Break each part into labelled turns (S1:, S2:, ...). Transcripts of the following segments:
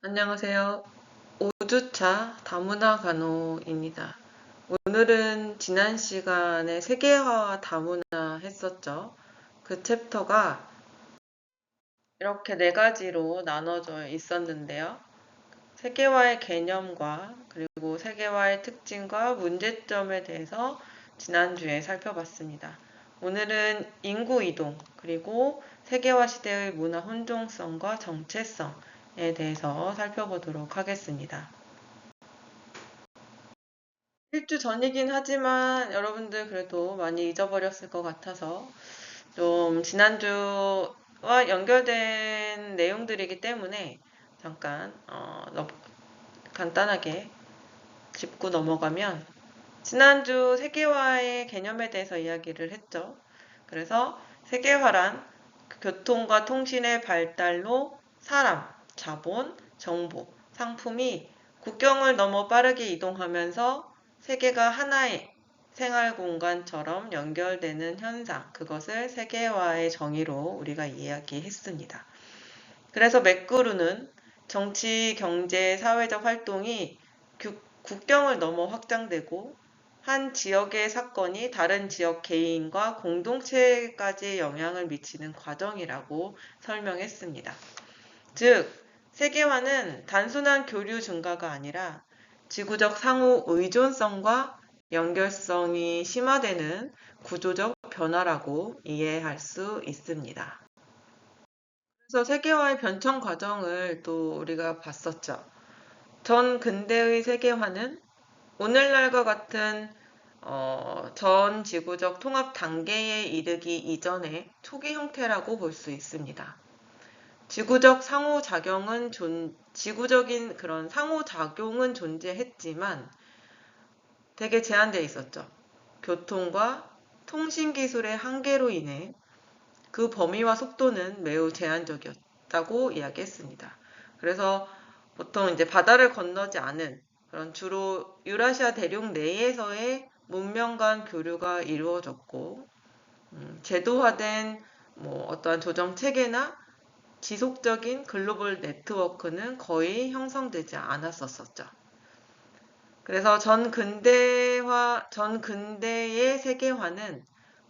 S1: 안녕하세요. 5주차 다문화 간호입니다. 오늘은 지난 시간에 세계화 다문화 했었죠. 그 챕터가 이렇게 네 가지로 나눠져 있었는데요. 세계화의 개념과 그리고 세계화의 특징과 문제점에 대해서 지난주에 살펴봤습니다. 오늘은 인구 이동, 그리고 세계화 시대의 문화 혼종성과 정체성에 대해서 살펴보도록 하겠습니다. 일주 전이긴 하지만 여러분들 그래도 많이 잊어버렸을 것 같아서 좀 지난주와 연결된 내용들이기 때문에 잠깐 간단하게 짚고 넘어가면 지난주 세계화의 개념에 대해서 이야기를 했죠. 그래서 세계화란 교통과 통신의 발달로 사람, 자본, 정보, 상품이 국경을 넘어 빠르게 이동하면서 세계가 하나의 생활 공간처럼 연결되는 현상, 그것을 세계화의 정의로 우리가 이야기했습니다. 그래서 맥그루는 정치, 경제, 사회적 활동이 국경을 넘어 확장되고 한 지역의 사건이 다른 지역 개인과 공동체까지 영향을 미치는 과정이라고 설명했습니다. 즉, 세계화는 단순한 교류 증가가 아니라 지구적 상호 의존성과 연결성이 심화되는 구조적 변화라고 이해할 수 있습니다. 그래서 세계화의 변천 과정을 또 우리가 봤었죠. 전 근대의 세계화는 오늘날과 같은 전 지구적 통합 단계에 이르기 이전의 초기 형태라고 볼 수 있습니다. 지구적인 그런 상호작용은 존재했지만 되게 제한되어 있었죠. 교통과 통신기술의 한계로 인해 그 범위와 속도는 매우 제한적이었다고 이야기했습니다. 그래서 보통 이제 바다를 건너지 않은 그런 주로 유라시아 대륙 내에서의 문명 간 교류가 이루어졌고, 제도화된 어떠한 조정 체계나 지속적인 글로벌 네트워크는 거의 형성되지 않았었죠. 그래서 전 근대의 세계화는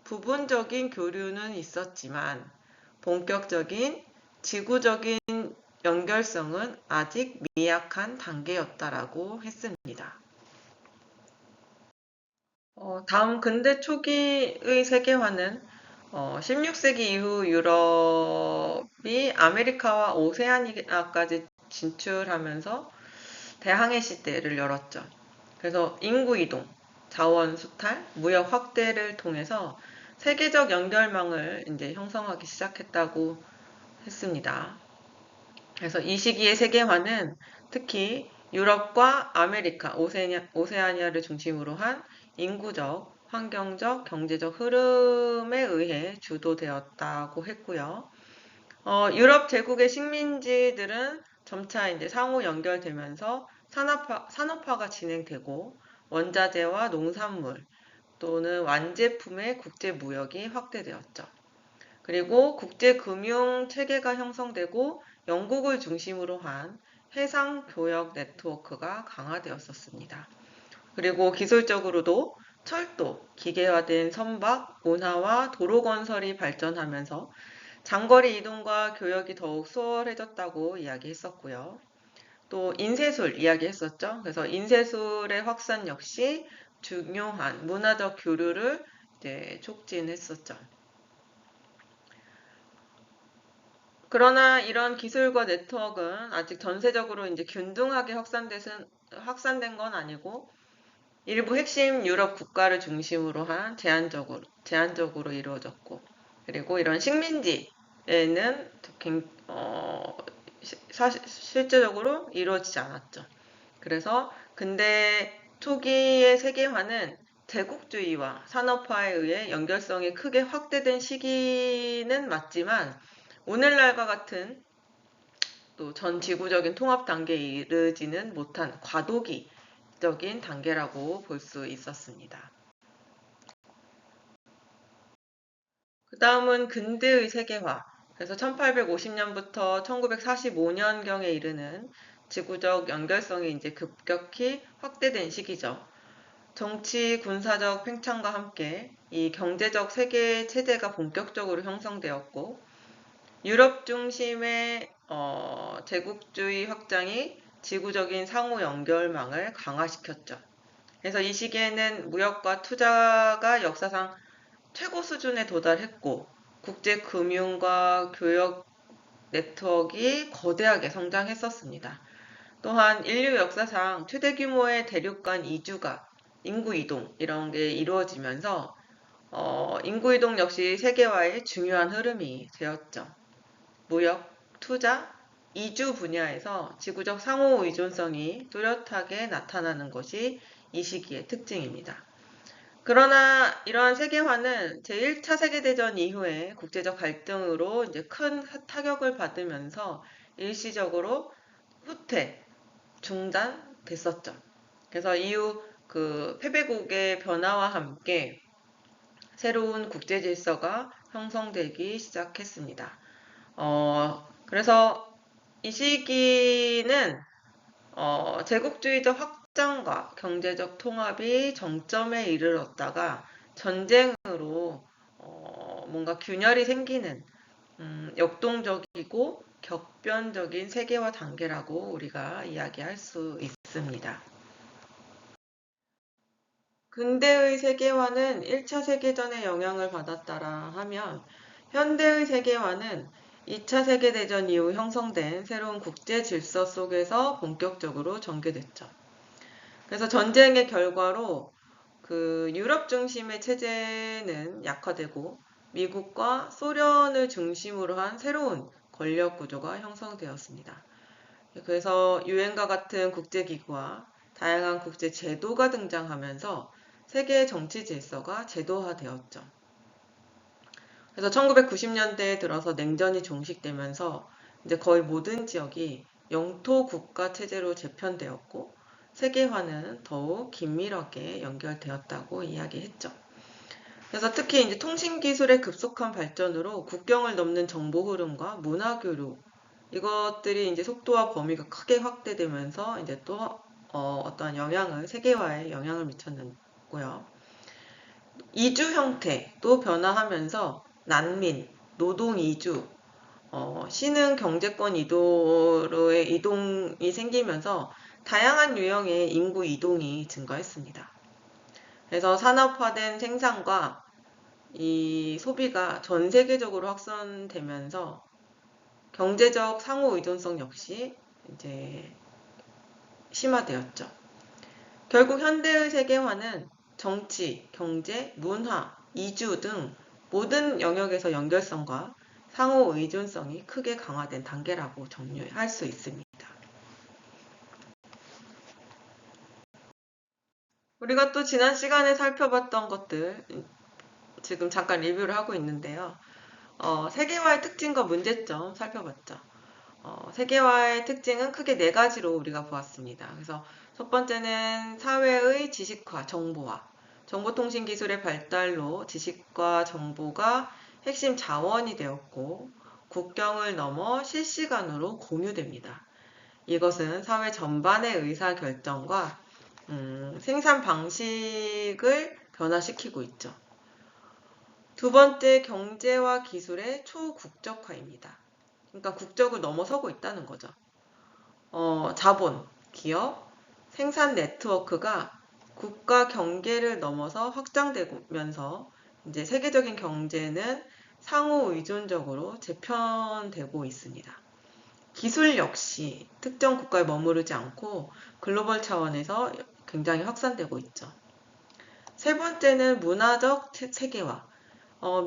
S1: 부분적인 교류는 있었지만 본격적인 지구적인 연결성은 아직 미약한 단계였다라고 했습니다. 다음 근대 초기의 세계화는 16세기 이후 유럽이 아메리카와 오세아니아까지 진출하면서 대항해 시대를 열었죠. 그래서 인구 이동, 자원 수탈, 무역 확대를 통해서 세계적 연결망을 이제 형성하기 시작했다고 했습니다. 그래서 이 시기의 세계화는 특히 유럽과 아메리카, 오세아니아를 중심으로 한 인구적, 환경적, 경제적 흐름에 의해 주도되었다고 했고요. 유럽 제국의 식민지들은 점차 이제 상호 연결되면서 산업화가 진행되고 원자재와 농산물 또는 완제품의 국제 무역이 확대되었죠. 그리고 국제 금융 체계가 형성되고 영국을 중심으로 한 해상 교역 네트워크가 강화되었었습니다. 그리고 기술적으로도 철도, 기계화된 선박, 운하와 도로 건설이 발전하면서 장거리 이동과 교역이 더욱 수월해졌다고 이야기했었고요. 또 인쇄술 이야기했었죠. 그래서 인쇄술의 확산 역시 중요한 문화적 교류를 이제 촉진했었죠. 그러나 이런 기술과 네트워크는 아직 전세적으로 이제 균등하게 확산된 건 아니고 일부 핵심 유럽 국가를 중심으로 한 제한적으로 이루어졌고, 그리고 이런 식민지에는 실제적으로 이루어지지 않았죠. 그래서 근대 초기의 세계화는 제국주의와 산업화에 의해 연결성이 크게 확대된 시기는 맞지만 오늘날과 같은 또 전 지구적인 통합 단계에 이르지는 못한 과도기적인 단계라고 볼 수 있었습니다. 그 다음은 근대의 세계화. 그래서 1850년부터 1945년경에 이르는 지구적 연결성이 이제 급격히 확대된 시기죠. 정치, 군사적 팽창과 함께 이 경제적 세계 체제가 본격적으로 형성되었고, 유럽 중심의 제국주의 확장이 지구적인 상호 연결망을 강화시켰죠. 그래서 이 시기에는 무역과 투자가 역사상 최고 수준에 도달했고, 국제 금융과 교역 네트워크가 거대하게 성장했었습니다. 또한 인류 역사상 최대 규모의 대륙 간 이주가 인구 이동 이런 게 이루어지면서 인구 이동 역시 세계화의 중요한 흐름이 되었죠. 무역, 투자, 이주 분야에서 지구적 상호 의존성이 뚜렷하게 나타나는 것이 이 시기의 특징입니다. 그러나 이러한 세계화는 제1차 세계대전 이후에 국제적 갈등으로 이제 큰 타격을 받으면서 일시적으로 후퇴, 중단됐었죠. 그래서 이후 그 패배국의 변화와 함께 새로운 국제 질서가 형성되기 시작했습니다. 그래서 이 시기는 제국주의적 확장과 경제적 통합이 정점에 이르렀다가 전쟁으로 뭔가 균열이 생기는 역동적이고 격변적인 세계화 단계라고 우리가 이야기할 수 있습니다. 근대의 세계화는 1차 세계전의 영향을 받았다라 하면 현대의 세계화는 2차 세계대전 이후 형성된 새로운 국제 질서 속에서 본격적으로 전개됐죠. 그래서 전쟁의 결과로 그 유럽 중심의 체제는 약화되고 미국과 소련을 중심으로 한 새로운 권력 구조가 형성되었습니다. 그래서 유엔과 같은 국제기구와 다양한 국제 제도가 등장하면서 세계 정치 질서가 제도화되었죠. 그래서 1990년대에 들어서 냉전이 종식되면서 이제 거의 모든 지역이 영토 국가 체제로 재편되었고 세계화는 더욱 긴밀하게 연결되었다고 이야기했죠. 그래서 특히 이제 통신 기술의 급속한 발전으로 국경을 넘는 정보 흐름과 문화 교류 이것들이 이제 속도와 범위가 크게 확대되면서 이제 또 어떠한 영향을 세계화에 영향을 미쳤고요. 이주 형태도 변화하면서 난민, 노동 이주, 신흥 경제권 이도로의 이동이 생기면서 다양한 유형의 인구 이동이 증가했습니다. 그래서 산업화된 생산과 이 소비가 전 세계적으로 확산되면서 경제적 상호 의존성 역시 이제 심화되었죠. 결국 현대의 세계화는 정치, 경제, 문화, 이주 등 모든 영역에서 연결성과 상호 의존성이 크게 강화된 단계라고 정리할 수 있습니다. 우리가 또 지난 시간에 살펴봤던 것들 지금 잠깐 리뷰를 하고 있는데요. 세계화의 특징과 문제점 살펴봤죠. 세계화의 특징은 크게 네 가지로 우리가 보았습니다. 그래서 첫 번째는 사회의 지식화, 정보화. 정보통신 기술의 발달로 지식과 정보가 핵심 자원이 되었고 국경을 넘어 실시간으로 공유됩니다. 이것은 사회 전반의 의사결정과 생산 방식을 변화시키고 있죠. 두 번째, 경제와 기술의 초국적화입니다. 그러니까 국적을 넘어서고 있다는 거죠. 자본, 기업, 생산 네트워크가 국가 경계를 넘어서 확장되면서 이제 세계적인 경제는 상호 의존적으로 재편되고 있습니다. 기술 역시 특정 국가에 머무르지 않고 글로벌 차원에서 굉장히 확산되고 있죠. 세 번째는 문화적 세계화.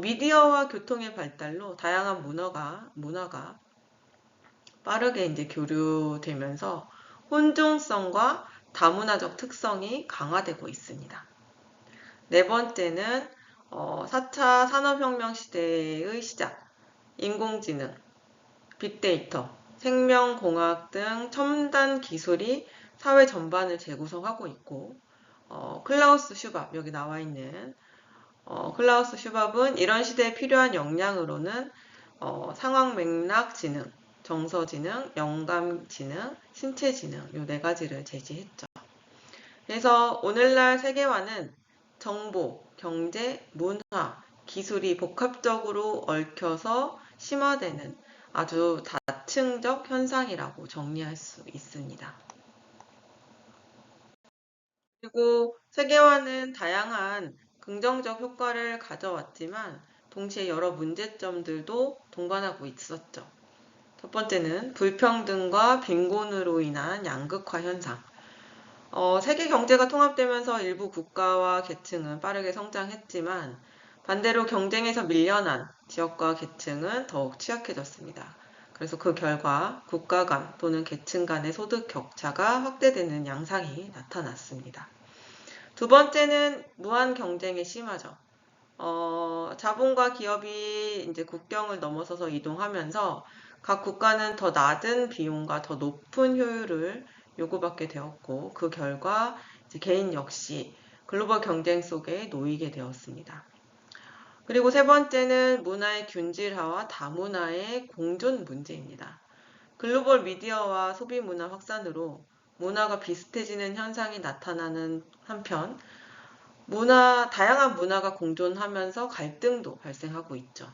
S1: 미디어와 교통의 발달로 다양한 문화가 빠르게 이제 교류되면서 혼종성과 다문화적 특성이 강화되고 있습니다. 네 번째는 4차 산업혁명 시대의 시작, 인공지능, 빅데이터, 생명공학 등 첨단 기술이 사회 전반을 재구성하고 있고 클라우스 슈밥, 여기 나와 있는 클라우스 슈밥은 이런 시대에 필요한 역량으로는 상황 맥락 지능, 정서지능, 영감지능, 신체지능 요 4가지를 제시했죠. 그래서 오늘날 세계화는 정보, 경제, 문화, 기술이 복합적으로 얽혀서 심화되는 아주 다층적 현상이라고 정리할 수 있습니다. 그리고 세계화는 다양한 긍정적 효과를 가져왔지만 동시에 여러 문제점들도 동반하고 있었죠. 첫 번째는 불평등과 빈곤으로 인한 양극화 현상. 세계 경제가 통합되면서 일부 국가와 계층은 빠르게 성장했지만 반대로 경쟁에서 밀려난 지역과 계층은 더욱 취약해졌습니다. 그래서 그 결과 국가 간 또는 계층 간의 소득 격차가 확대되는 양상이 나타났습니다. 두 번째는 무한 경쟁이 심하죠. 자본과 기업이 이제 국경을 넘어서서 이동하면서 각 국가는 더 낮은 비용과 더 높은 효율을 요구받게 되었고 그 결과 이제 개인 역시 글로벌 경쟁 속에 놓이게 되었습니다. 그리고 세 번째는 문화의 균질화와 다문화의 공존 문제입니다. 글로벌 미디어와 소비 문화 확산으로 문화가 비슷해지는 현상이 나타나는 한편 다양한 문화가 공존하면서 갈등도 발생하고 있죠.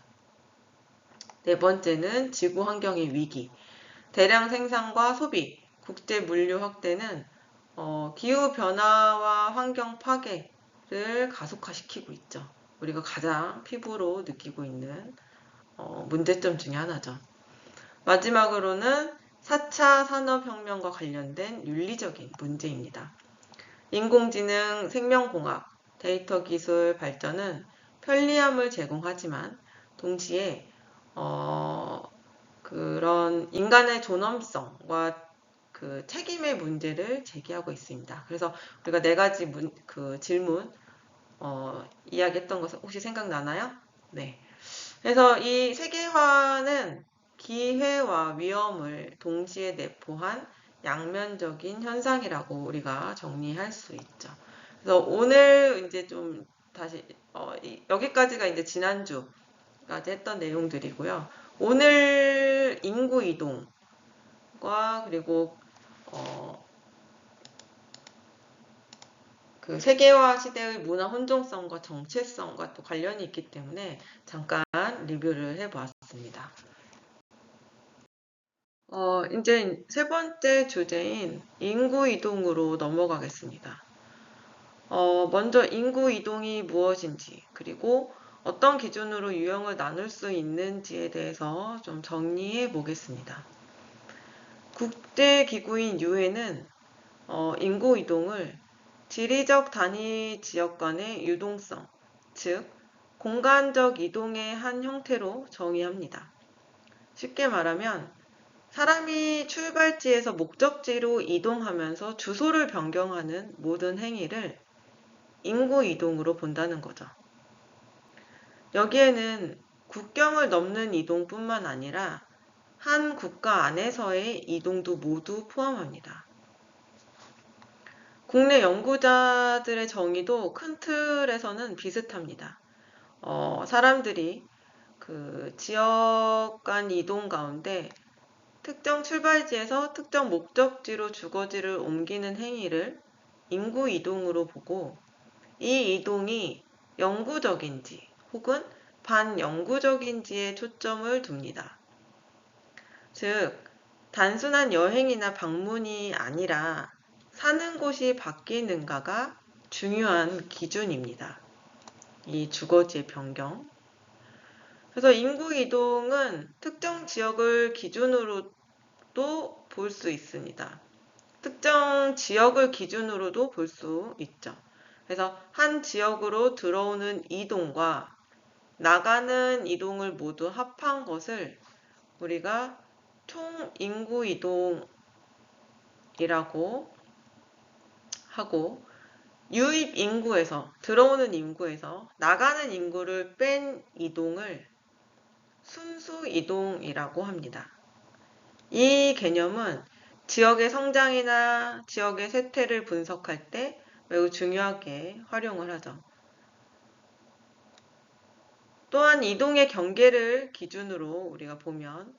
S1: 네 번째는 지구 환경의 위기. 대량 생산과 소비, 국제 물류 확대는 기후 변화와 환경 파괴를 가속화시키고 있죠. 우리가 가장 피부로 느끼고 있는 문제점 중에 하나죠. 마지막으로는 4차 산업혁명과 관련된 윤리적인 문제입니다. 인공지능, 생명공학, 데이터 기술 발전은 편리함을 제공하지만 동시에 그런 인간의 존엄성과 그 책임의 문제를 제기하고 있습니다. 그래서 우리가 4가지 질문 이야기했던 것을 혹시 생각나나요? 네. 그래서 이 세계화는 기회와 위험을 동시에 내포한 양면적인 현상이라고 우리가 정리할 수 있죠. 그래서 오늘 이제 좀 다시 여기까지가 이제 지난주까지 했던 내용들이고요. 오늘 인구 이동과 그리고 그 세계화 시대의 문화 혼종성과 정체성과 또 관련이 있기 때문에 잠깐 리뷰를 해보았습니다. 이제 세 번째 주제인 인구 이동으로 넘어가겠습니다. 먼저 인구 이동이 무엇인지, 그리고 어떤 기준으로 유형을 나눌 수 있는지에 대해서 좀 정리해 보겠습니다. 국제기구인 유엔은 인구 이동을 지리적 단위 지역 간의 유동성, 즉 공간적 이동의 한 형태로 정의합니다. 쉽게 말하면 사람이 출발지에서 목적지로 이동하면서 주소를 변경하는 모든 행위를 인구 이동으로 본다는 거죠. 여기에는 국경을 넘는 이동뿐만 아니라 한 국가 안에서의 이동도 모두 포함합니다. 국내 연구자들의 정의도 큰 틀에서는 비슷합니다. 사람들이 그 지역 간 이동 가운데 특정 출발지에서 특정 목적지로 주거지를 옮기는 행위를 인구 이동으로 보고 이 이동이 영구적인지 혹은 반영구적인지에 초점을 둡니다. 즉, 단순한 여행이나 방문이 아니라 사는 곳이 바뀌는가가 중요한 기준입니다. 이 주거지의 변경. 그래서 인구 이동은 특정 지역을 기준으로도 볼 수 있습니다. 특정 지역을 기준으로도 볼 수 있죠. 그래서 한 지역으로 들어오는 이동과 나가는 이동을 모두 합한 것을 우리가 총 인구 이동이라고 하고 유입 인구에서 들어오는 인구에서 나가는 인구를 뺀 이동을 순수 이동이라고 합니다. 이 개념은 지역의 성장이나 지역의 쇠퇴를 분석할 때 매우 중요하게 활용을 하죠. 또한 이동의 경계를 기준으로 우리가 보면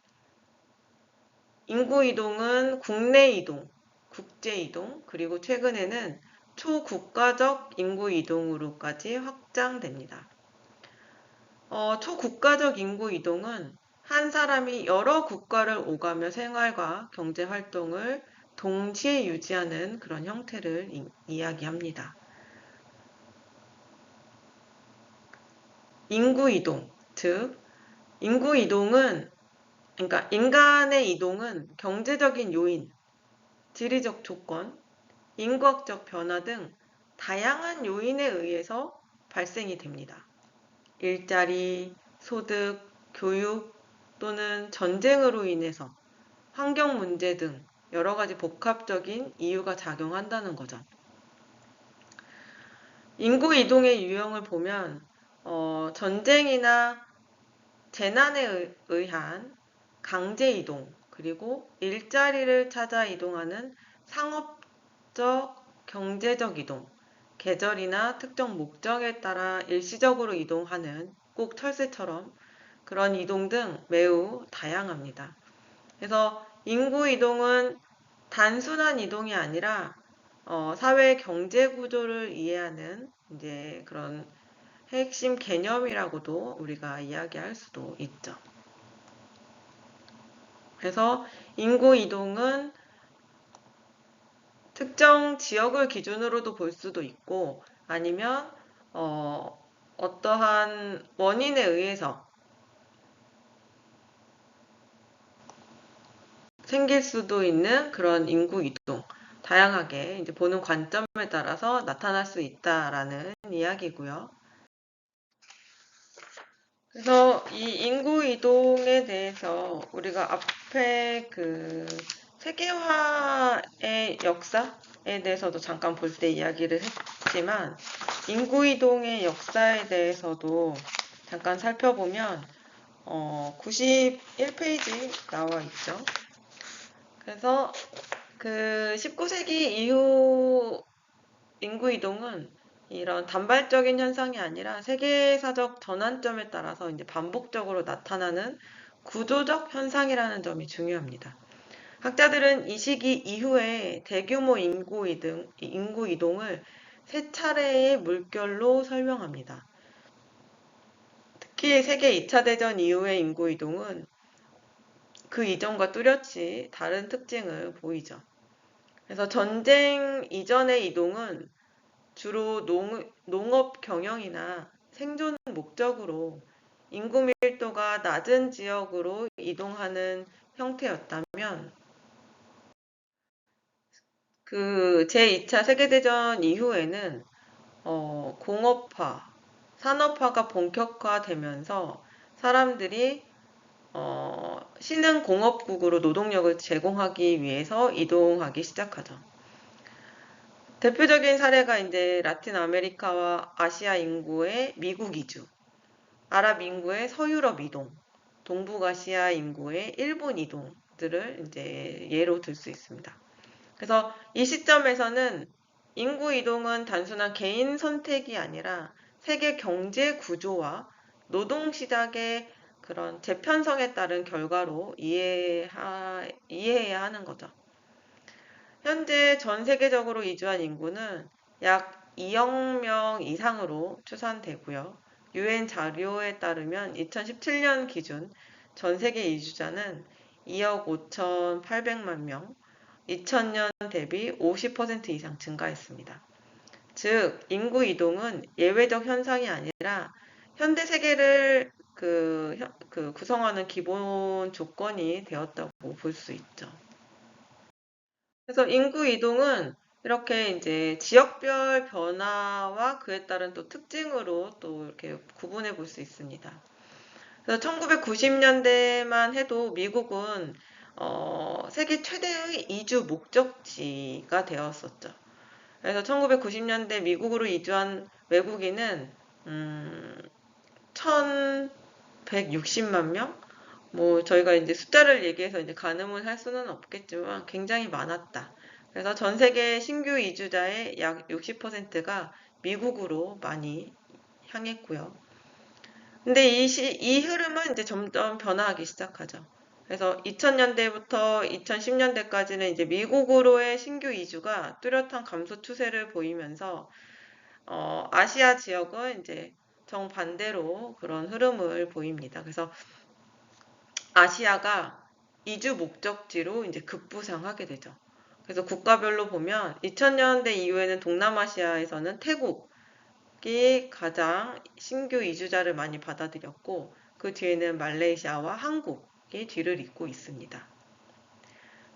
S1: 인구 이동은 국내 이동, 국제 이동, 그리고 최근에는 초국가적 인구 이동으로까지 확장됩니다. 초국가적 인구 이동은 한 사람이 여러 국가를 오가며 생활과 경제 활동을 동시에 유지하는 그런 형태를 이야기합니다. 인구 이동, 즉 인구 이동은 그러니까 인간의 이동은 경제적인 요인, 지리적 조건, 인구학적 변화 등 다양한 요인에 의해서 발생이 됩니다. 일자리, 소득, 교육 또는 전쟁으로 인해서 환경 문제 등 여러 가지 복합적인 이유가 작용한다는 거죠. 인구 이동의 유형을 보면 전쟁이나 재난에 의한 강제 이동, 그리고 일자리를 찾아 이동하는 상업적, 경제적 이동, 계절이나 특정 목적에 따라 일시적으로 이동하는 꼭 철새처럼 그런 이동 등 매우 다양합니다. 그래서 인구 이동은 단순한 이동이 아니라 사회 경제 구조를 이해하는 이제 그런 핵심 개념이라고도 우리가 이야기할 수도 있죠. 그래서 인구 이동은 특정 지역을 기준으로도 볼 수도 있고 아니면 어떠한 원인에 의해서 생길 수도 있는 그런 인구 이동, 다양하게 이제 보는 관점에 따라서 나타날 수 있다라는 이야기고요. 그래서 이 인구 이동에 대해서 우리가 앞에 그 세계화의 역사에 대해서도 잠깐 볼 때 이야기를 했지만 인구 이동의 역사에 대해서도 잠깐 살펴보면 91페이지 나와 있죠. 그래서 그 19세기 이후 인구 이동은 이런 단발적인 현상이 아니라 세계사적 전환점에 따라서 이제 반복적으로 나타나는 구조적 현상이라는 점이 중요합니다. 학자들은 이 시기 이후에 대규모 인구 이동을 세 차례의 물결로 설명합니다. 특히 세계 2차 대전 이후의 인구 이동은 그 이전과 뚜렷이 다른 특징을 보이죠. 그래서 전쟁 이전의 이동은 주로 농업 경영이나 생존 목적으로 인구 밀도가 낮은 지역으로 이동하는 형태였다면 그 제2차 세계대전 이후에는 공업화, 산업화가 본격화되면서 사람들이 신흥 공업국으로 노동력을 제공하기 위해서 이동하기 시작하죠. 대표적인 사례가 이제 라틴 아메리카와 아시아 인구의 미국 이주, 아랍 인구의 서유럽 이동, 동북아시아 인구의 일본 이동들을 이제 예로 들 수 있습니다. 그래서 이 시점에서는 인구 이동은 단순한 개인 선택이 아니라 세계 경제 구조와 노동 시장의 그런 재편성에 따른 결과로 이해해야 하는 거죠. 현재 전 세계적으로 이주한 인구는 약 2억 명 이상으로 추산되고요. 유엔 자료에 따르면 2017년 기준 전 세계 이주자는 2억 5,800만 명, 2000년 대비 50% 이상 증가했습니다. 즉, 인구 이동은 예외적 현상이 아니라 현대 세계를 구성하는 기본 조건이 되었다고 볼 수 있죠. 그래서 인구 이동은 이렇게 이제 지역별 변화와 그에 따른 또 특징으로 또 이렇게 구분해 볼 수 있습니다. 그래서 1990년대만 해도 미국은 세계 최대의 이주 목적지가 되었었죠. 그래서 1990년대 미국으로 이주한 외국인은 1,160만 명? 뭐 저희가 이제 숫자를 얘기해서 이제 가늠을 할 수는 없겠지만 굉장히 많았다. 그래서 전 세계 신규 이주자의 약 60%가 미국으로 많이 향했고요. 근데 이 흐름은 이제 점점 변화하기 시작하죠. 그래서 2000년대부터 2010년대까지는 이제 미국으로의 신규 이주가 뚜렷한 감소 추세를 보이면서 아시아 지역은 이제 정반대로 그런 흐름을 보입니다. 그래서 아시아가 이주 목적지로 이제 급부상하게 되죠. 그래서 국가별로 보면 2000년대 이후에는 동남아시아에서는 태국이 가장 신규 이주자를 많이 받아들였고 그 뒤에는 말레이시아와 한국이 뒤를 잇고 있습니다.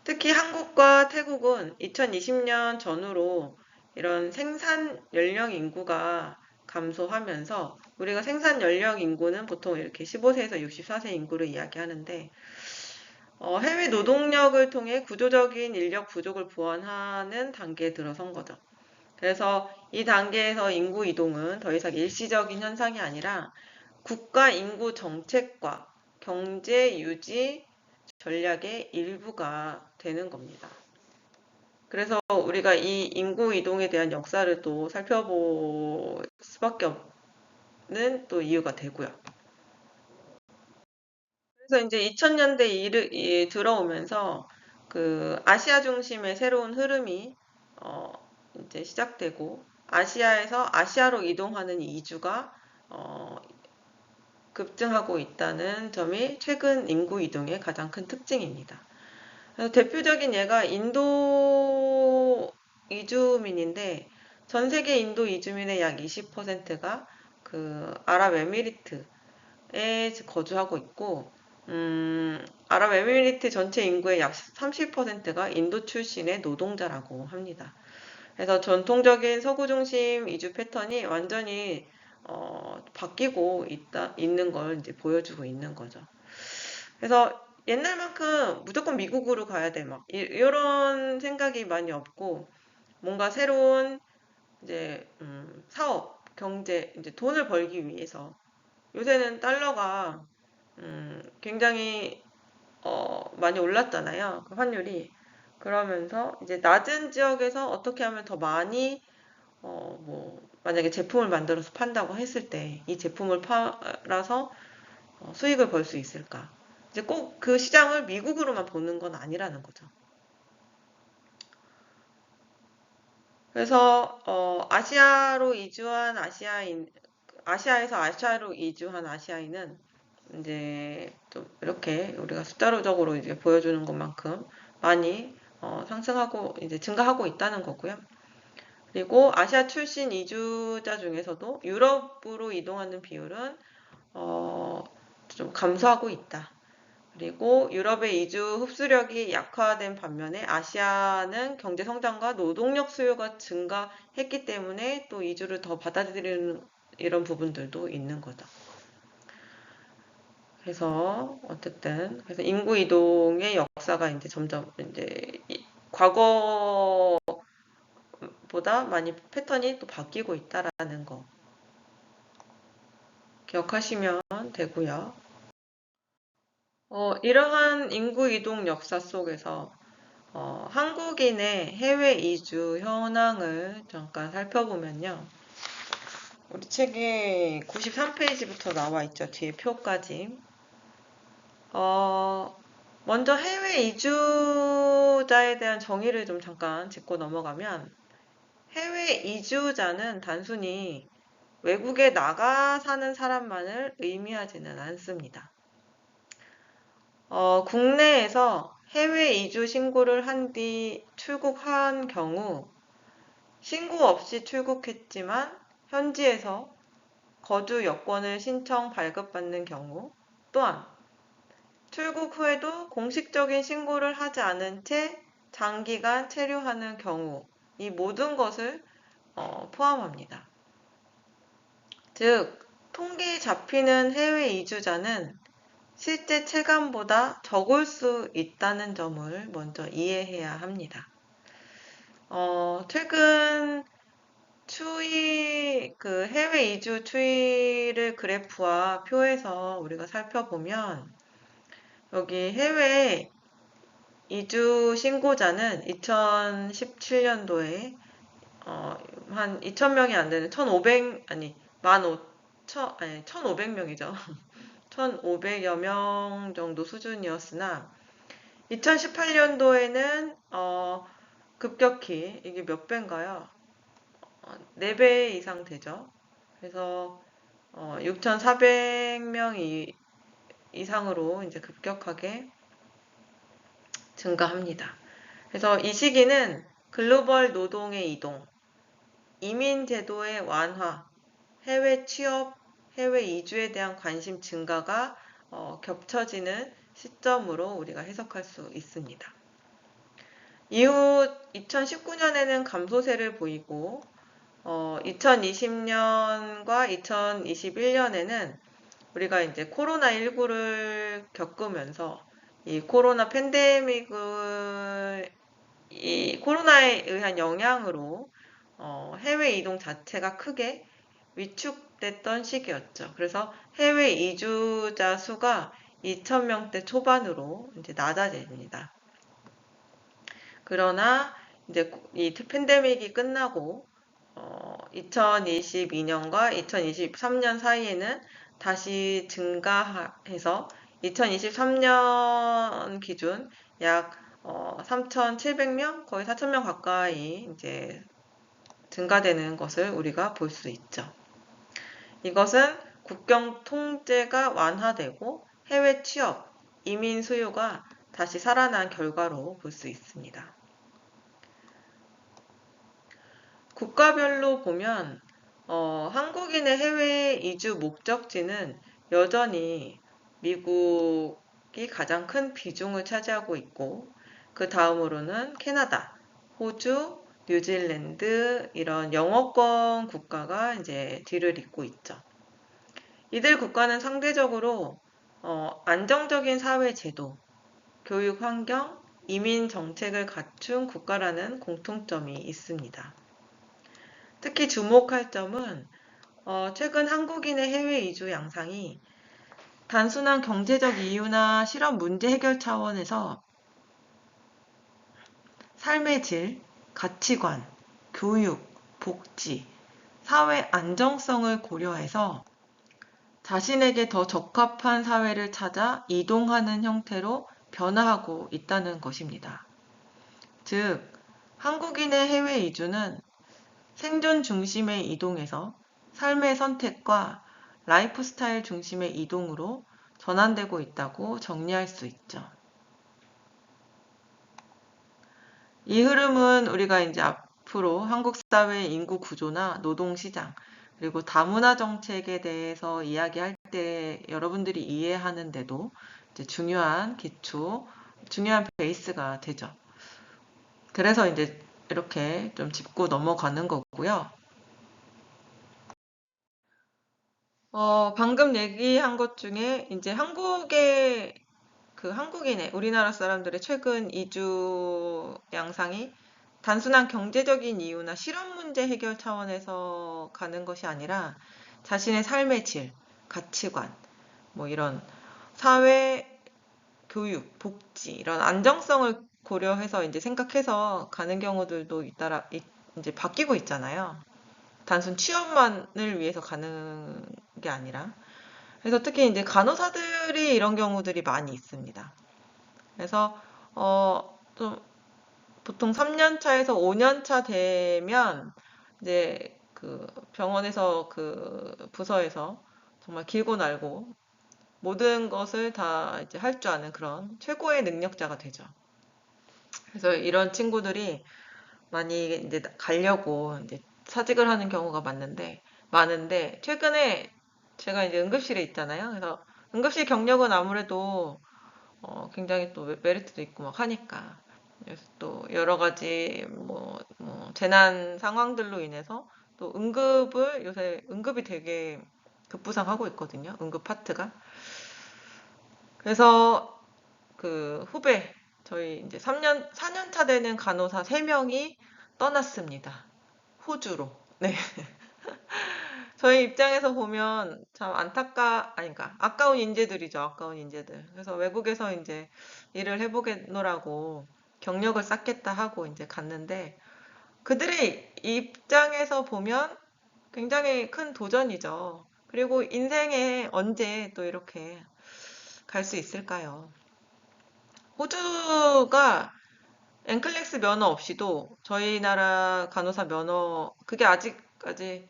S1: 특히 한국과 태국은 2020년 전후로 이런 생산 연령 인구가 감소하면서 우리가 생산 연령 인구는 보통 이렇게 15세에서 64세 인구를 이야기하는데 해외 노동력을 통해 구조적인 인력 부족을 보완하는 단계에 들어선 거죠. 그래서 이 단계에서 인구 이동은 더 이상 일시적인 현상이 아니라 국가 인구 정책과 경제 유지 전략의 일부가 되는 겁니다. 그래서 우리가 이 인구 이동에 대한 역사를 또 살펴볼 수밖에 없는 또 이유가 되고요. 그래서 이제 2000년대 들어오면서 그 아시아 중심의 새로운 흐름이 이제 시작되고 아시아에서 아시아로 이동하는 이주가 급증하고 있다는 점이 최근 인구 이동의 가장 큰 특징입니다. 대표적인 예가 인도 이주민인데 전 세계 인도 이주민의 약 20%가 그 아랍에미리트에 거주하고 있고 아랍에미리트 전체 인구의 약 30%가 인도 출신의 노동자라고 합니다. 그래서 전통적인 서구 중심 이주 패턴이 완전히 바뀌고 있는 걸 이제 보여주고 있는 거죠. 그래서 옛날만큼 무조건 미국으로 가야 돼, 막, 이런 생각이 많이 없고, 뭔가 새로운, 이제, 사업, 경제, 이제 돈을 벌기 위해서, 요새는 달러가, 굉장히, 많이 올랐잖아요. 그 환율이. 그러면서, 이제 낮은 지역에서 어떻게 하면 더 많이, 만약에 제품을 만들어서 판다고 했을 때, 이 제품을 팔아서 수익을 벌 수 있을까? 이제 꼭 그 시장을 미국으로만 보는 건 아니라는 거죠. 그래서 아시아로 이주한 아시아에서 아시아로 이주한 아시아인은 이제 좀 이렇게 우리가 숫자적으로 이제 보여주는 것만큼 많이 상승하고 이제 증가하고 있다는 거고요. 그리고 아시아 출신 이주자 중에서도 유럽으로 이동하는 비율은 좀 감소하고 있다. 그리고 유럽의 이주 흡수력이 약화된 반면에 아시아는 경제 성장과 노동력 수요가 증가했기 때문에 또 이주를 더 받아들이는 이런 부분들도 있는 거죠. 그래서 어쨌든 그래서 인구 이동의 역사가 이제 점점 이제 과거보다 많이 패턴이 또 바뀌고 있다라는 거 기억하시면 되고요. 이러한 인구 이동 역사 속에서 한국인의 해외 이주 현황을 잠깐 살펴보면요. 우리 책에 93페이지부터 나와 있죠. 뒤에 표까지. 먼저 해외 이주자에 대한 정의를 좀 잠깐 짚고 넘어가면 해외 이주자는 단순히 외국에 나가 사는 사람만을 의미하지는 않습니다. 국내에서 해외 이주 신고를 한 뒤 출국한 경우 신고 없이 출국했지만 현지에서 거주 여권을 신청 발급받는 경우 또한 출국 후에도 공식적인 신고를 하지 않은 채 장기간 체류하는 경우 이 모든 것을 포함합니다. 즉, 통계에 잡히는 해외 이주자는 실제 체감보다 적을 수 있다는 점을 먼저 이해해야 합니다. 최근 그 해외 이주 추이를 그래프와 표에서 우리가 살펴보면 여기 해외 이주 신고자는 2017년도에 한 2,000명이 안 되는 1,500명이죠. 1,500여 명 정도 수준이었으나 2018년도에는 급격히 이게 몇 배인가요? 4배 이상 되죠. 그래서 6,400명 이상으로 이제 급격하게 증가합니다. 그래서 이 시기는 글로벌 노동의 이동, 이민 제도의 완화, 해외 취업, 해외 이주에 대한 관심 증가가 겹쳐지는 시점으로 우리가 해석할 수 있습니다. 이후 2019년에는 감소세를 보이고 2020년과 2021년에는 우리가 이제 코로나19를 겪으면서 이 코로나 팬데믹을 이 코로나에 의한 영향으로 해외 이동 자체가 크게 위축됐던 시기였죠. 그래서 해외 이주자 수가 2,000명대 초반으로 이제 낮아집니다. 그러나 이제 이 팬데믹이 끝나고 2022년과 2023년 사이에는 다시 증가해서 2023년 기준 약 3,700명, 거의 4,000명 가까이 이제 증가되는 것을 우리가 볼 수 있죠. 이것은 국경 통제가 완화되고 해외 취업, 이민 수요가 다시 살아난 결과로 볼 수 있습니다. 국가별로 보면 한국인의 해외 이주 목적지는 여전히 미국이 가장 큰 비중을 차지하고 있고 그 다음으로는 캐나다, 호주, 뉴질랜드 이런 영어권 국가가 이제 뒤를 잇고 있죠. 이들 국가는 상대적으로 안정적인 사회 제도, 교육 환경, 이민 정책을 갖춘 국가라는 공통점이 있습니다. 특히 주목할 점은 최근 한국인의 해외 이주 양상이 단순한 경제적 이유나 실업 문제 해결 차원에서 삶의 질, 가치관, 교육, 복지, 사회 안정성을 고려해서 자신에게 더 적합한 사회를 찾아 이동하는 형태로 변화하고 있다는 것입니다. 즉, 한국인의 해외 이주는 생존 중심의 이동에서 삶의 선택과 라이프 스타일 중심의 이동으로 전환되고 있다고 정리할 수 있죠. 이 흐름은 우리가 이제 앞으로 한국 사회의 인구 구조나 노동 시장, 그리고 다문화 정책에 대해서 이야기할 때 여러분들이 이해하는데도 이제 중요한 기초, 중요한 베이스가 되죠. 그래서 이제 이렇게 좀 짚고 넘어가는 거고요. 방금 얘기한 것 중에 이제 한국인의 우리나라 사람들의 최근 이주 양상이 단순한 경제적인 이유나 실업 문제 해결 차원에서 가는 것이 아니라 자신의 삶의 질, 가치관, 뭐 이런 사회, 교육, 복지 이런 안정성을 고려해서 이제 생각해서 가는 경우들도 이제 바뀌고 있잖아요. 단순 취업만을 위해서 가는 게 아니라. 그래서 특히 이제 간호사들이 이런 경우들이 많이 있습니다. 그래서 좀 보통 3년 차에서 5년 차 되면 이제 그 병원에서 그 부서에서 정말 길고 날고 모든 것을 다 이제 할 줄 아는 그런 최고의 능력자가 되죠. 그래서 이런 친구들이 많이 이제 가려고 이제 사직을 하는 경우가 많은데 최근에 제가 이제 응급실에 있잖아요. 그래서 응급실 경력은 아무래도 굉장히 또 메리트도 있고 막 하니까 그래서 또 여러 가지 뭐 재난 상황들로 인해서 또 요새 응급이 되게 급부상하고 있거든요. 응급 파트가. 그래서 그 후배 저희 이제 4년 차 되는 간호사 3명이 떠났습니다. 호주로. 네. 저희 입장에서 보면 참 그러니까 아까운 인재들이죠. 아까운 인재들. 그래서 외국에서 이제 일을 해보겠노라고 경력을 쌓겠다 하고 이제 갔는데 그들의 입장에서 보면 굉장히 큰 도전이죠. 그리고 인생에 언제 또 이렇게 갈 수 있을까요? 호주가 엔클렉스 면허 없이도 저희 나라 간호사 면허, 그게 아직까지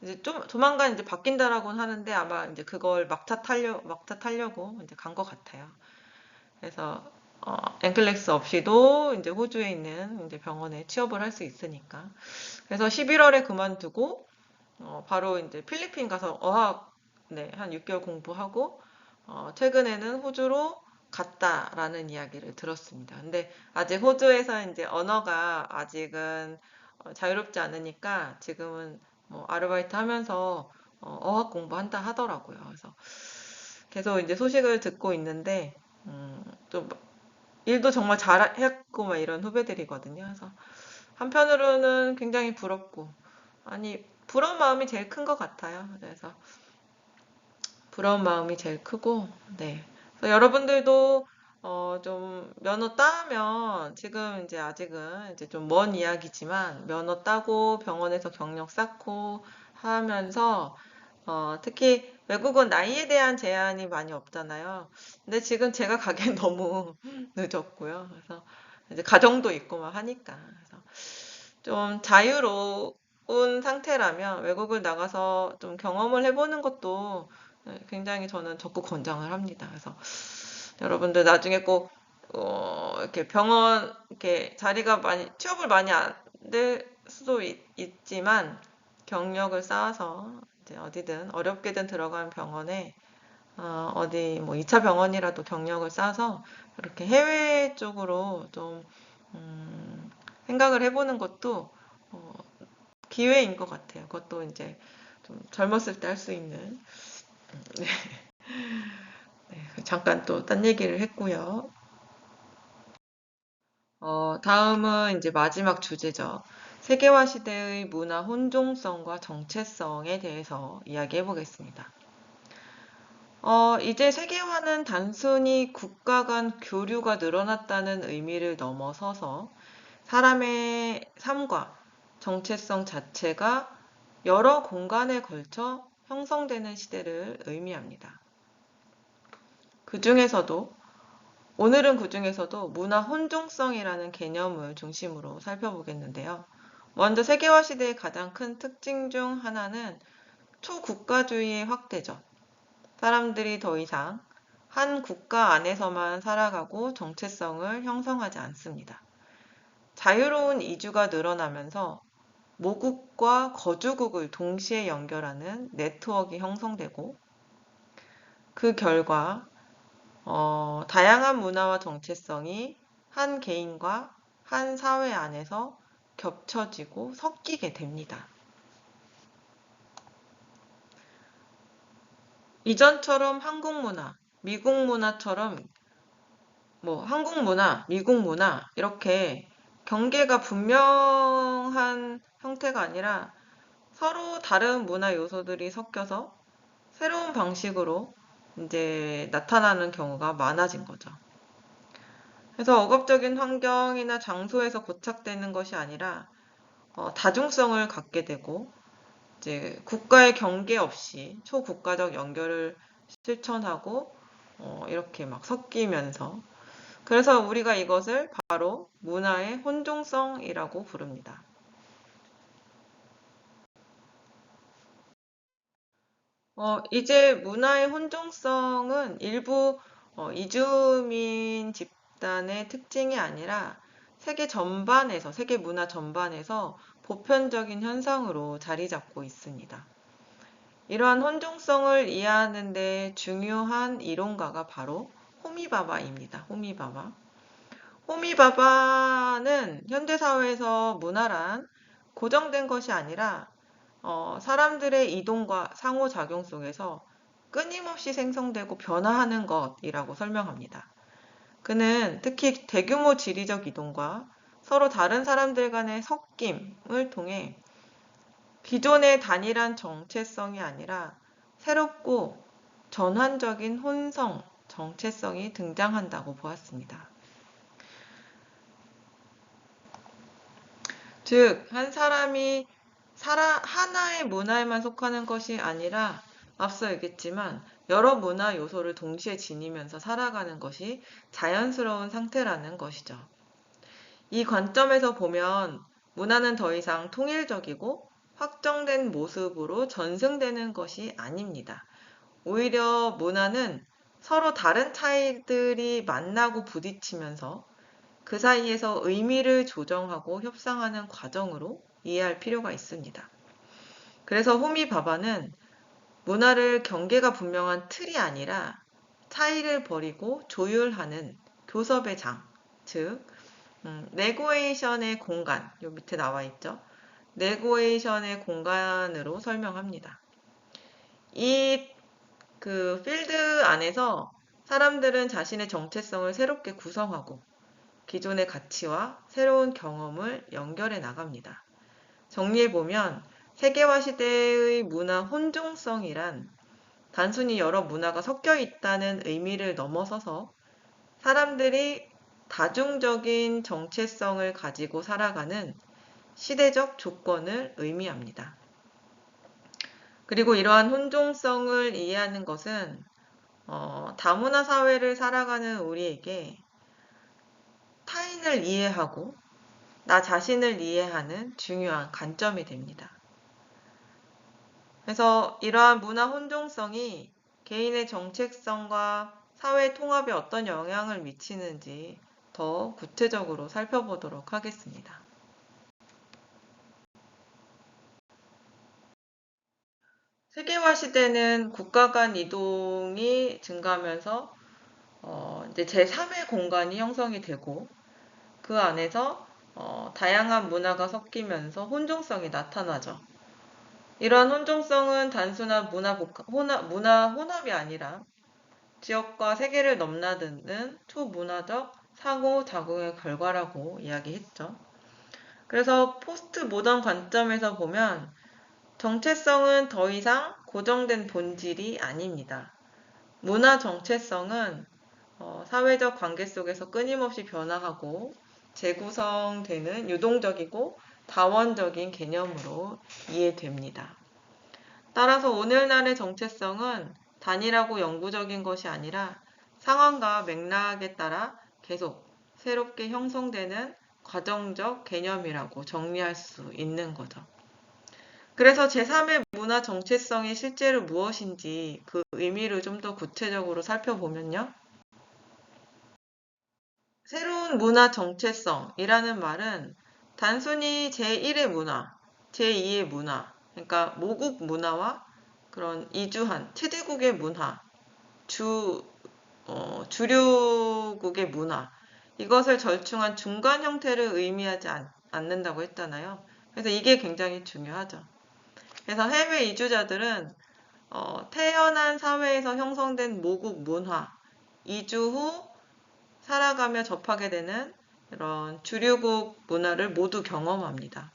S1: 이제 좀 조만간 이제 바뀐다라고는 하는데 아마 이제 그걸 막타 타려고 이제 간 것 같아요. 그래서 엔클렉스 없이도 이제 호주에 있는 이제 병원에 취업을 할 수 있으니까. 그래서 11월에 그만두고 바로 이제 필리핀 가서 어학 네, 한 6개월 공부하고 최근에는 호주로 갔다라는 이야기를 들었습니다. 근데 아직 호주에서 이제 언어가 아직은 자유롭지 않으니까 지금은 뭐 아르바이트 하면서 어학 공부한다 하더라고요. 그래서 계속 이제 소식을 듣고 있는데 좀 일도 정말 잘했고 막 이런 후배들이거든요. 그래서 한편으로는 굉장히 부럽고 아니 부러운 마음이 제일 큰 것 같아요. 그래서 부러운 마음이 제일 크고 네. 그래서 여러분들도 좀 면허 따면 지금 이제 아직은 이제 좀 먼 이야기지만 면허 따고 병원에서 경력 쌓고 하면서 특히 외국은 나이에 대한 제한이 많이 없잖아요. 근데 지금 제가 가기엔 너무 늦었고요. 그래서 이제 가정도 있고 막 하니까. 그래서 좀 자유로운 상태라면 외국을 나가서 좀 경험을 해보는 것도 굉장히 저는 적극 권장을 합니다. 그래서 여러분들 나중에 꼭 이렇게 병원 이렇게 자리가 많이 취업을 많이 안 될 수도 있지만 경력을 쌓아서 이제 어디든 어렵게든 들어간 병원에 어디 뭐 2차 병원이라도 경력을 쌓아서 이렇게 해외 쪽으로 좀 생각을 해보는 것도 어, 기회인 것 같아요. 그것도 이제 좀 젊었을 때 할 수 있는 네, 잠깐 또 딴 얘기를 했고요. 다음은 이제 마지막 주제죠. 세계화 시대의 문화 혼종성과 정체성에 대해서 이야기해 보겠습니다. 이제 세계화는 단순히 국가 간 교류가 늘어났다는 의미를 넘어서서 사람의 삶과 정체성 자체가 여러 공간에 걸쳐 형성되는 시대를 의미합니다. 오늘은 그 중에서도 문화 혼종성이라는 개념을 중심으로 살펴보겠는데요. 먼저 세계화 시대의 가장 큰 특징 중 하나는 초국가주의의 확대죠. 사람들이 더 이상 한 국가 안에서만 살아가고 정체성을 형성하지 않습니다. 자유로운 이주가 늘어나면서 모국과 거주국을 동시에 연결하는 네트워크가 형성되고 그 결과 다양한 문화와 정체성이 한 개인과 한 사회 안에서 겹쳐지고 섞이게 됩니다. 이전처럼 한국 문화, 미국 문화처럼 뭐 한국 문화, 미국 문화 이렇게 경계가 분명한 형태가 아니라 서로 다른 문화 요소들이 섞여서 새로운 방식으로 이제 나타나는 경우가 많아진 거죠. 그래서 억압적인 환경이나 장소에서 고착되는 것이 아니라 다중성을 갖게 되고 이제 국가의 경계 없이 초국가적 연결을 실천하고 이렇게 막 섞이면서 그래서 우리가 이것을 바로 문화의 혼종성이라고 부릅니다. 이제 문화의 혼종성은 일부 이주민 집단의 특징이 아니라 세계 문화 전반에서 보편적인 현상으로 자리 잡고 있습니다. 이러한 혼종성을 이해하는 데 중요한 이론가가 바로 호미바바입니다. 호미바바. 호미바바는 현대사회에서 문화란 고정된 것이 아니라 사람들의 이동과 상호작용 속에서 끊임없이 생성되고 변화하는 것이라고 설명합니다. 그는 특히 대규모 지리적 이동과 서로 다른 사람들 간의 섞임을 통해 기존의 단일한 정체성이 아니라 새롭고 전환적인 혼성, 정체성이 등장한다고 보았습니다. 즉, 한 사람이 하나의 문화에만 속하는 것이 아니라 앞서 얘기했지만 여러 문화 요소를 동시에 지니면서 살아가는 것이 자연스러운 상태라는 것이죠. 이 관점에서 보면 문화는 더 이상 통일적이고 확정된 모습으로 전승되는 것이 아닙니다. 오히려 문화는 서로 다른 차이들이 만나고 부딪히면서 그 사이에서 의미를 조정하고 협상하는 과정으로 이해할 필요가 있습니다. 그래서 호미 바바는 문화를 경계가 분명한 틀이 아니라 차이를 버리고 조율하는 교섭의 장, 즉 네고에이션의 공간, 요 밑에 나와 있죠. 네고에이션의 공간으로 설명합니다. 이 필드 안에서 사람들은 자신의 정체성을 새롭게 구성하고 기존의 가치와 새로운 경험을 연결해 나갑니다. 정리해보면 세계화 시대의 문화 혼종성이란 단순히 여러 문화가 섞여 있다는 의미를 넘어서서 사람들이 다중적인 정체성을 가지고 살아가는 시대적 조건을 의미합니다. 그리고 이러한 혼종성을 이해하는 것은 다문화 사회를 살아가는 우리에게 타인을 이해하고 나 자신을 이해하는 중요한 관점이 됩니다. 그래서 이러한 문화 혼종성이 개인의 정체성과 사회 통합에 어떤 영향을 미치는지 더 구체적으로 살펴보도록 하겠습니다. 세계화 시대는 국가 간 이동이 증가하면서 이제 제3의 공간이 형성이 되고 그 안에서 다양한 문화가 섞이면서 혼종성이 나타나죠. 이러한 혼종성은 단순한 문화 혼합이 아니라 지역과 세계를 넘나드는 초문화적 상호작용의 결과라고 이야기했죠. 그래서 포스트 모던 관점에서 보면 정체성은 더 이상 고정된 본질이 아닙니다. 문화 정체성은 사회적 관계 속에서 끊임없이 변화하고 재구성되는 유동적이고 다원적인 개념으로 이해됩니다. 따라서 오늘날의 정체성은 단일하고 영구적인 것이 아니라 상황과 맥락에 따라 계속 새롭게 형성되는 과정적 개념이라고 정리할 수 있는 거죠. 그래서 제3의 문화 정체성이 실제로 무엇인지 그 의미를 좀 더 구체적으로 살펴보면요. 새로운 문화 정체성이라는 말은 단순히 제1의 문화, 제2의 문화, 그러니까 모국 문화와 그런 이주한 체제국의 문화, 주류국의 문화, 이것을 절충한 중간 형태를 의미하지 않는다고 했잖아요. 그래서 이게 굉장히 중요하죠. 그래서 해외 이주자들은 태어난 사회에서 형성된 모국 문화, 이주 후 살아가며 접하게 되는 이런 주류국 문화를 모두 경험합니다.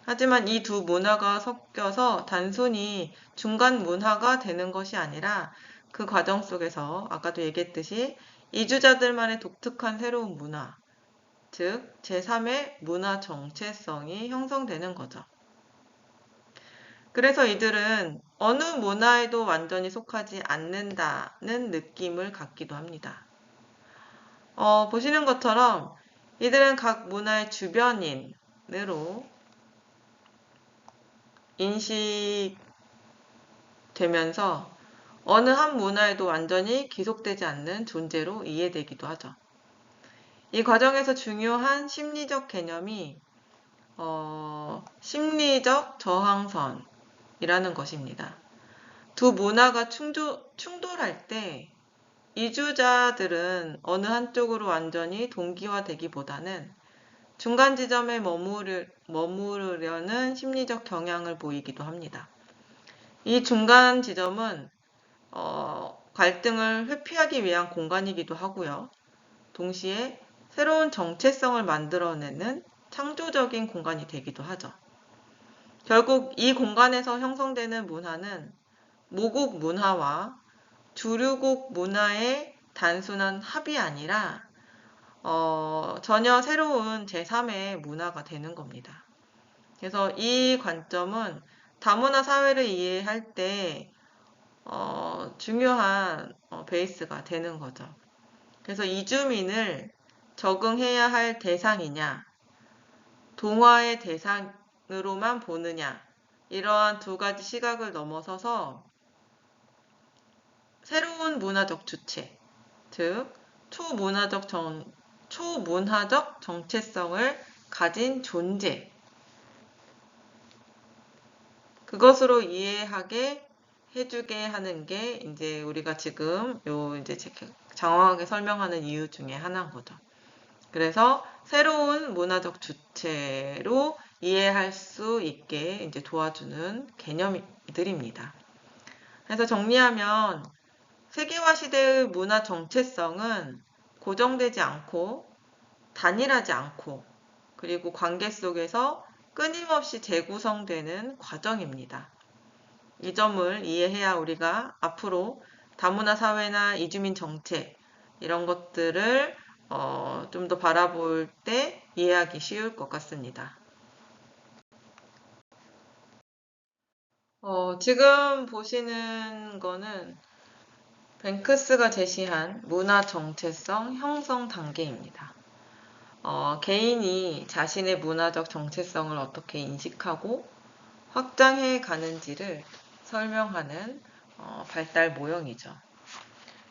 S1: 하지만 이 두 문화가 섞여서 단순히 중간 문화가 되는 것이 아니라 그 과정 속에서 아까도 얘기했듯이 이주자들만의 독특한 새로운 문화, 즉 제3의 문화 정체성이 형성되는 거죠. 그래서 이들은 어느 문화에도 완전히 속하지 않는다는 느낌을 갖기도 합니다. 보시는 것처럼 이들은 각 문화의 주변인으로 인식되면서 어느 한 문화에도 완전히 귀속되지 않는 존재로 이해되기도 하죠. 이 과정에서 중요한 심리적 개념이 심리적 저항선이라는 것입니다. 두 문화가 충돌할 때 이주자들은 어느 한쪽으로 완전히 동기화되기보다는 중간 지점에 머무르려는 심리적 경향을 보이기도 합니다. 이 중간 지점은 갈등을 회피하기 위한 공간이기도 하고요. 동시에 새로운 정체성을 만들어내는 창조적인 공간이 되기도 하죠. 결국 이 공간에서 형성되는 문화는 모국 문화와 주류국 문화의 단순한 합이 아니라 전혀 새로운 제3의 문화가 되는 겁니다. 그래서 이 관점은 다문화 사회를 이해할 때 중요한 베이스가 되는 거죠. 그래서 이주민을 적응해야 할 대상이냐, 동화의 대상으로만 보느냐, 이러한 두 가지 시각을 넘어서서 새로운 문화적 주체, 즉 초문화적 정체성을 가진 존재, 그것으로 이해하게 해주게 하는 게 이제 우리가 지금 이제 장황하게 설명하는 이유 중에 하나인 거죠. 그래서 새로운 문화적 주체로 이해할 수 있게 이제 도와주는 개념들입니다. 그래서 정리하면 세계화 시대의 문화 정체성은 고정되지 않고 단일하지 않고 그리고 관계 속에서 끊임없이 재구성되는 과정입니다. 이 점을 이해해야 우리가 앞으로 다문화 사회나 이주민 정책 이런 것들을 좀 더 바라볼 때 이해하기 쉬울 것 같습니다. 지금 보시는 거는 뱅크스가 제시한 문화 정체성 형성 단계입니다. 개인이 자신의 문화적 정체성을 어떻게 인식하고 확장해 가는지를 설명하는 발달 모형이죠.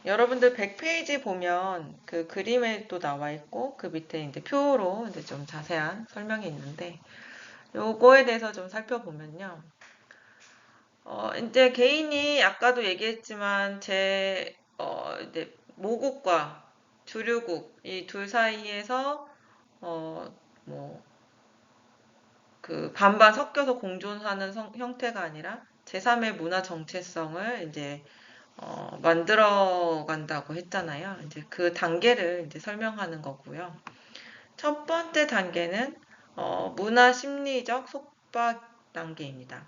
S1: 여러분들 100페이지 보면 그 그림에 또 나와 있고 그 밑에 이제 표로 이제 좀 자세한 설명이 있는데 요거에 대해서 좀 살펴보면요. 이제 개인이 아까도 얘기했지만 이제 모국과 주류국 이 둘 사이에서 뭐 그 반반 섞여서 공존하는 형태가 아니라 제3의 문화 정체성을 이제 만들어 간다고 했잖아요. 이제 그 단계를 이제 설명하는 거고요. 첫 번째 단계는 문화 심리적 속박 단계입니다.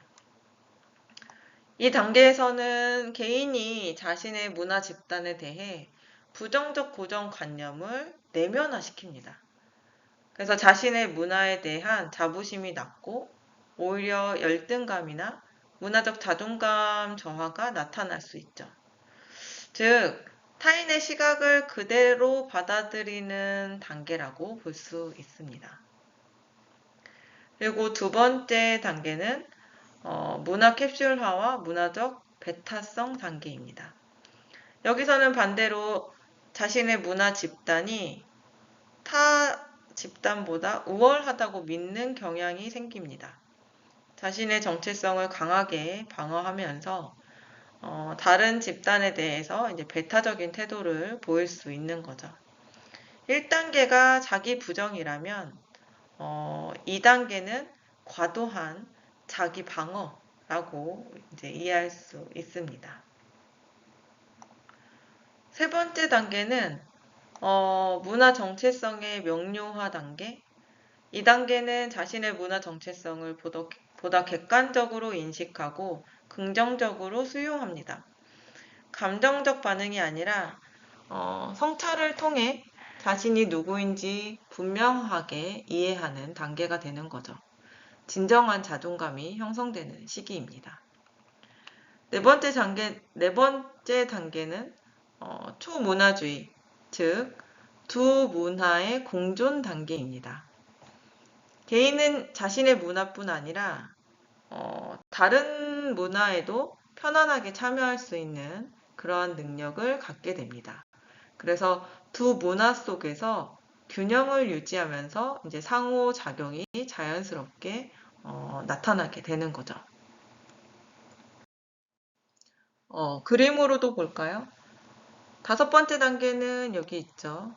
S1: 이 단계에서는 개인이 자신의 문화 집단에 대해 부정적 고정관념을 내면화시킵니다. 그래서 자신의 문화에 대한 자부심이 낮고 오히려 열등감이나 문화적 자존감 저하가 나타날 수 있죠. 즉, 타인의 시각을 그대로 받아들이는 단계라고 볼 수 있습니다. 그리고 두 번째 단계는 문화 캡슐화와 문화적 배타성 단계입니다. 여기서는 반대로 자신의 문화 집단이 타 집단보다 우월하다고 믿는 경향이 생깁니다. 자신의 정체성을 강하게 방어하면서 다른 집단에 대해서 이제 배타적인 태도를 보일 수 있는 거죠. 1단계가 자기 부정이라면 2단계는 과도한 자기 방어라고 이제 이해할 수 있습니다. 세 번째 단계는 문화 정체성의 명료화 단계. 이 단계는 자신의 문화 정체성을 보다 객관적으로 인식하고 긍정적으로 수용합니다. 감정적 반응이 아니라 성찰을 통해 자신이 누구인지 분명하게 이해하는 단계가 되는 거죠. 진정한 자존감이 형성되는 시기입니다. 네 번째 단계는 초문화주의, 즉 두 문화의 공존 단계입니다. 개인은 자신의 문화뿐 아니라 다른 문화에도 편안하게 참여할 수 있는 그러한 능력을 갖게 됩니다. 그래서 두 문화 속에서 균형을 유지하면서 이제 상호작용이 자연스럽게 나타나게 되는 거죠. 그림으로도 볼까요? 다섯 번째 단계는 여기 있죠.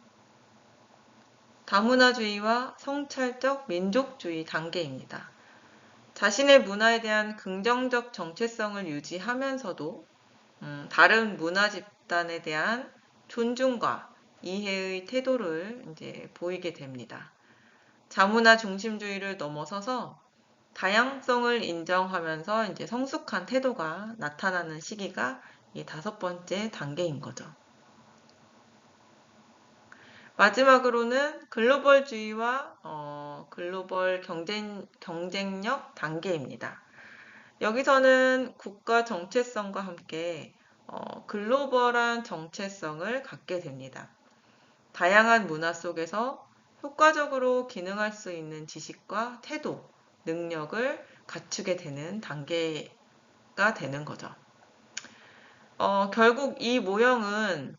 S1: 다문화주의와 성찰적 민족주의 단계입니다. 자신의 문화에 대한 긍정적 정체성을 유지하면서도 다른 문화 집단에 대한 존중과 이해의 태도를 이제 보이게 됩니다. 자문화 중심주의를 넘어서서 다양성을 인정하면서 이제 성숙한 태도가 나타나는 시기가 이 다섯 번째 단계인 거죠. 마지막으로는 글로벌주의와 글로벌 경쟁력 단계입니다. 여기서는 국가 정체성과 함께 글로벌한 정체성을 갖게 됩니다. 다양한 문화 속에서 효과적으로 기능할 수 있는 지식과 태도, 능력을 갖추게 되는 단계가 되는 거죠. 결국 이 모형은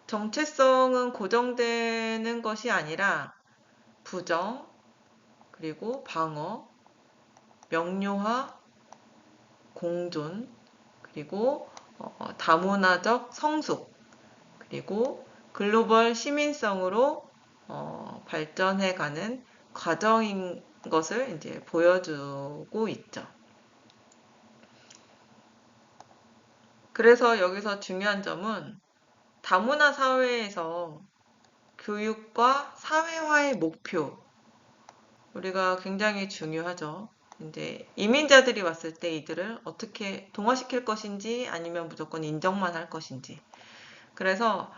S1: 정체성은 고정되는 것이 아니라 부정, 그리고 방어, 명료화, 공존, 그리고 다문화적 성숙, 그리고 글로벌 시민성으로 발전해가는 과정인 것을 이제 보여주고 있죠. 그래서 여기서 중요한 점은 다문화 사회에서 교육과 사회화의 목표, 우리가 굉장히 중요하죠. 이제 이민자들이 왔을 때 이들을 어떻게 동화시킬 것인지 아니면 무조건 인정만 할 것인지. 그래서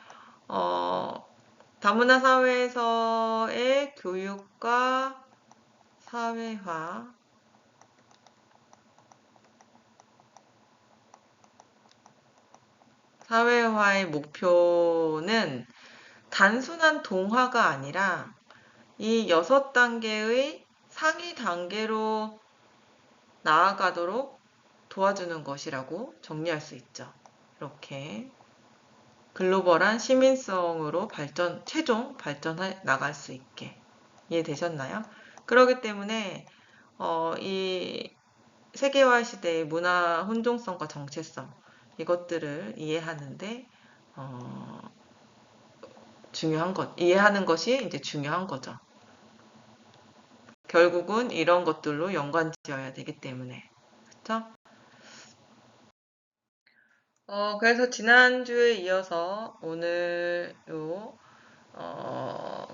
S1: 다문화 사회에서의 교육과 사회화의 목표는 단순한 동화가 아니라 이 6단계의 상위 단계로 나아가도록 도와주는 것이라고 정리할 수 있죠. 이렇게 글로벌한 시민성으로 최종 발전해 나갈 수 있게. 이해되셨나요? 그렇기 때문에 이 세계화 시대의 문화 혼종성과 정체성, 이것들을 이해하는데 이해하는 것이 이제 중요한 거죠. 결국은 이런 것들로 연관 지어야 되기 때문에. 그렇죠? 그래서 지난주에 이어서 오늘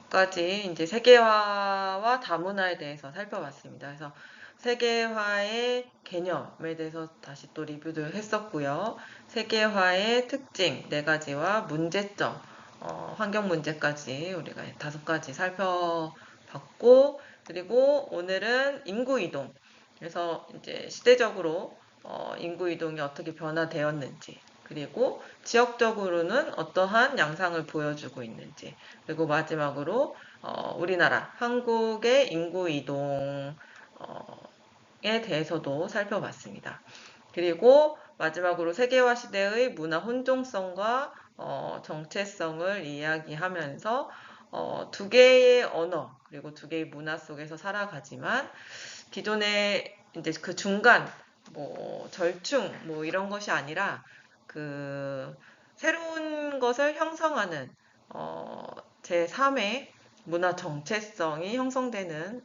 S1: 까지 이제 세계화와 다문화에 대해서 살펴봤습니다. 그래서 세계화의 개념에 대해서 다시 또 리뷰를 했었고요. 세계화의 특징 4가지와 문제점, 환경 문제까지 우리가 5가지 살펴봤고, 그리고 오늘은 인구 이동. 그래서 이제 시대적으로 인구 이동이 어떻게 변화되었는지, 그리고 지역적으로는 어떠한 양상을 보여주고 있는지, 그리고 마지막으로 우리나라, 한국의 인구 이동에 대해서도 살펴봤습니다. 그리고 마지막으로 세계화 시대의 문화 혼종성과 정체성을 이야기하면서 2개의 언어, 그리고 2개의 문화 속에서 살아가지만 기존의 이제 그 중간, 절충, 이런 것이 아니라 새로운 것을 형성하는 제3의 문화 정체성이 형성되는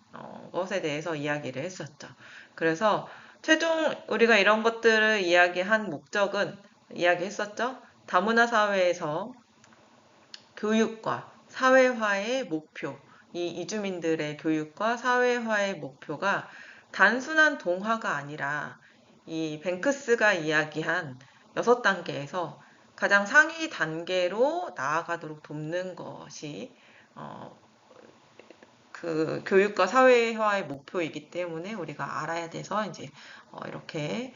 S1: 것에 대해서 이야기를 했었죠. 그래서 최종 우리가 이런 것들을 이야기한 목적은 이야기했었죠. 다문화 사회에서 교육과 사회화의 목표, 이 이주민들의 교육과 사회화의 목표가 단순한 동화가 아니라 이 뱅크스가 이야기한 6단계에서 가장 상위 단계로 나아가도록 돕는 것이 그 교육과 사회화의 목표이기 때문에 우리가 알아야 돼서 이제 이렇게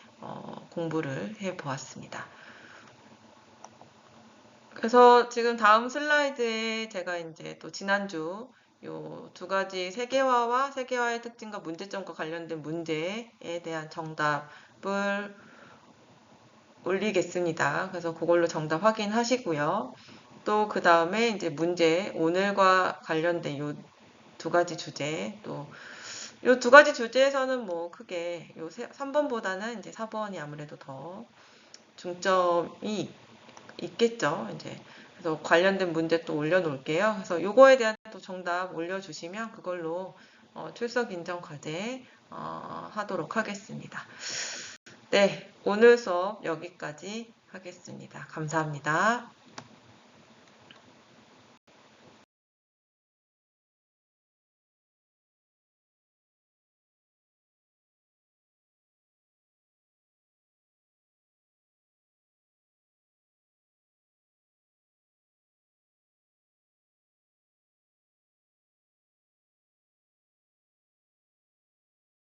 S1: 공부를 해 보았습니다. 그래서 지금 다음 슬라이드에 제가 이제 또 지난주 요 2가지 세계화와 세계화의 특징과 문제점과 관련된 문제에 대한 정답을 올리겠습니다. 그래서 그걸로 정답 확인하시고요. 또 그 다음에 이제 문제, 오늘과 관련된 요 2가지 주제, 또 요 2가지 주제에서는 크게 요 3번보다는 이제 4번이 아무래도 더 중점이 있겠죠. 이제 그래서 관련된 문제 또 올려놓을게요. 그래서 요거에 대한 또 정답 올려주시면 그걸로 출석 인정 과제 하도록 하겠습니다. 네, 오늘 수업 여기까지 하겠습니다. 감사합니다.